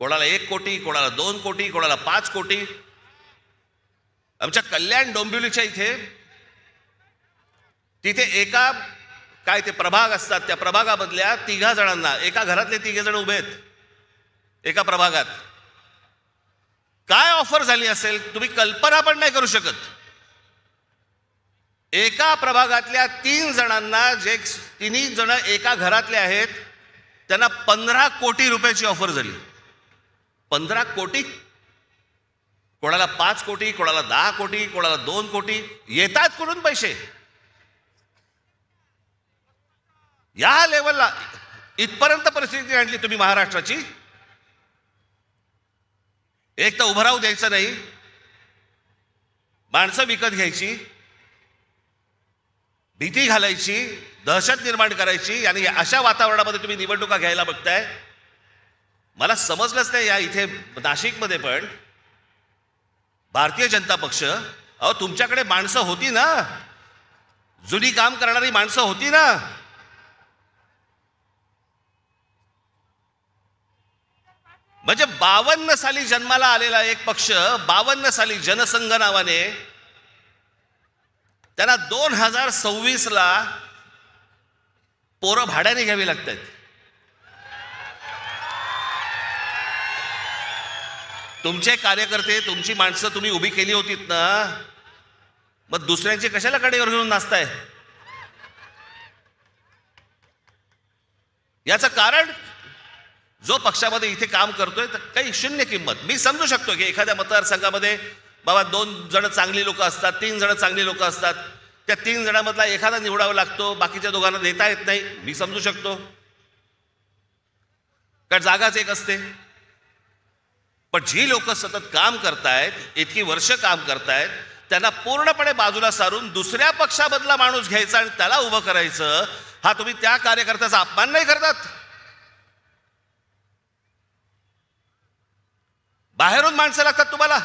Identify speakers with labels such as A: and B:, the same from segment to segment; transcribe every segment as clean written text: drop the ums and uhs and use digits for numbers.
A: कोणाला 1 कोटी, कोणाला 2 कोटी, कोणाला 5 कोटी. आमच्या कल्याण डोंबिवलीच्या तिथे एका काय ते प्रभाग असतात, त्या प्रभागामधल्या 3 जणांना, एका घरातले 3 जण उभे आहेत एका प्रभागात. काय ऑफर झाली असेल तुम्ही कल्पना पण नाही करू शकत. एका प्रभागातल्या 3 जणांना, जे 3 जण एका घरातले आहेत, त्यांना 15 कोटी रुपयाची ऑफर झाली. 15 कोटी. कोणाला 5 कोटी, कोणाला 10 कोटी, कोणाला 2 कोटी. येतात कुठून पैसे? या लेवलला इथपर्यंत परिस्थिती आणली तुम्ही महाराष्ट्राची. एक तर उभं राहू द्यायचं नाही, माणसं विकत घ्यायची, भीती घालायची, दहशत निर्माण करायची, आणि अशा वातावरणामध्ये तुम्ही निवडणुका घ्यायला बघताय. मला समजलंच नाही. या इथे नाशिकमध्ये पण भारतीय जनता पक्ष, अहो तुमच्याकडे माणसं होती ना, जुनी काम करणारी माणसं होती ना. म्हणजे 52 साली जन्माला आलेला एक पक्ष, 52 साली जनसंघ नावाने, त्यांना 2026ला पोरं भाड्याने घ्यावी लागतात. तुमचे कार्यकर्ते, तुमची माणसं तुम्ही उभी केली होतीत ना, मग दुसऱ्यांची कशाला कडेवर घेऊन नाचताय? याचं कारण, जो पक्षामध्ये इथे काम करतोय तर काही शून्य किंमत. मी समजू शकतो की एखाद्या मतदारसंघामध्ये बाबा 2 जण चांगली लोक असतात, 3 जण चांगली लोक असतात, त्या 3 जणांमधला एखादा निवडावा लागतो, बाकीच्या दोघांना देता येत नाही. मी समजू शकतो, कारण जागाच एक असते. पण जी लोक सतत काम करतायत, इतकी वर्ष काम करतायत, त्यांना पूर्णपणे बाजूला सारून दुसऱ्या पक्षामधला माणूस घ्यायचा आणि त्याला उभं करायचं, हा तुम्ही त्या कार्यकर्त्याचा अपमान नाही करतात? बाहेरून माणसं लागतात तुम्हाला.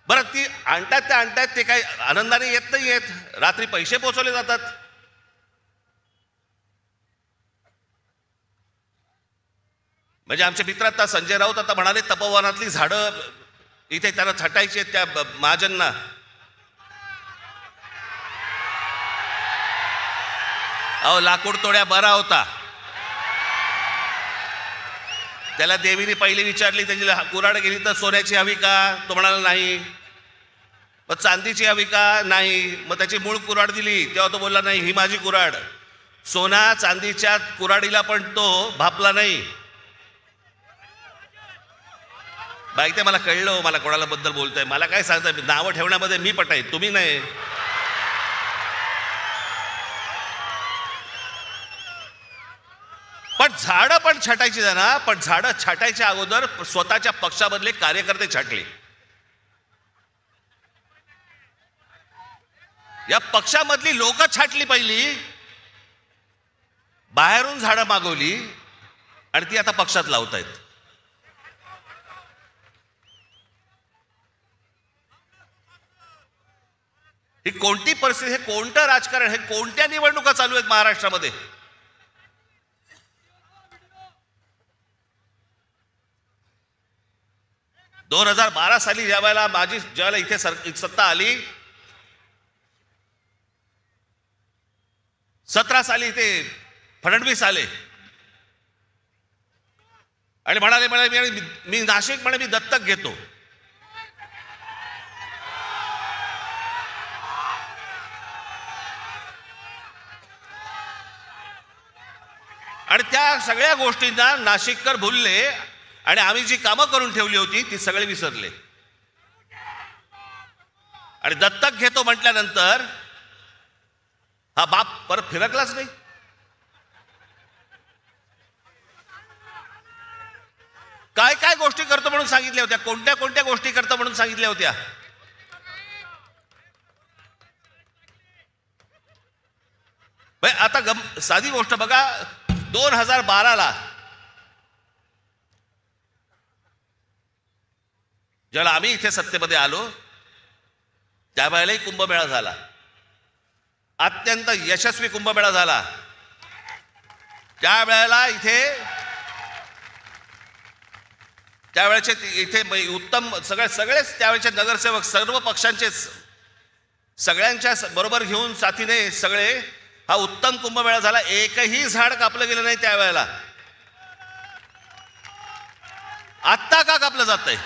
A: बरं, ती आणतात ते काही आनंदाने येत नाही येत, रात्री पैसे पोचवले जातात. म्हणजे आमचे मित्र आता संजय राऊत आता म्हणाले, तपोवनातली झाडं इथे त्यांना छटायची आहेत त्या महाजनना. अहो लाकूड तोड्या बरा होता. त्याला देवीने पहिली विचारली, त्याची कुऱ्हाड गेली तर सोन्याची हवी का? तो म्हणाला नाही. मग चांदीची हवी का? नाही. मग त्याची मूळ कुऱ्हाड दिली, तेव्हा तो बोलला नाही, ही माझी कुऱ्हाड. सोना चांदीच्या कुऱ्हाडीला पण तो भापला नाही. बाई, ते मला कळलं, मला कोणाला बद्दल बोलतोय. मला काय सांगताय, नावं ठेवण्यामध्ये मी पटाय, तुम्ही नाही. पण झाडं पण छाटायची ना, पण झाडं छाटायच्या अगोदर स्वतःच्या पक्षामधले कार्यकर्ते छाटले. या पक्षामधली लोक छाटली पहिली, बाहेरून झाडं मागवली आणि ती आता पक्षात लावतायत. ही कोणती परिस्थिती, हे कोणतं राजकारण, हे कोणत्या निवडणुका चालू आहेत महाराष्ट्रामध्ये? दोन 2012 साली ज्यावेळेला इथे सत्ता आली, 17 साली इथे फडणवीस आले आणि म्हणाले मी नाशिक मी दत्तक घेतो. आणि त्या सगळ्या गोष्टींना नाशिककर भुलले आणि आम्ही जी कामं करून ठेवली होती ती सगळे विसरले. आणि दत्तक घेतो म्हटल्यानंतर हा बाप परत फिरकलाच नाही. काय काय गोष्टी करतो म्हणून सांगितल्या होत्या, कोणत्या कोणत्या गोष्टी करतो म्हणून सांगितल्या होत्या. आता साधी गोष्ट बघा, 2012ला ज्यावेळेला आम्ही इथे सत्तेमध्ये आलो त्यावेळेलाही कुंभमेळा झाला, अत्यंत यशस्वी कुंभमेळा झाला. त्यावेळेला इथे त्यावेळेचे इथे उत्तम सगळेच त्यावेळेचे नगरसेवक सर्व पक्षांचे सगळ्यांच्या बरोबर घेऊन साथीने सगळे हा उत्तम कुंभमेळा झाला. एकही झाड कापलं गेलं नाही त्यावेळेला. आत्ता का कापलं जातंय?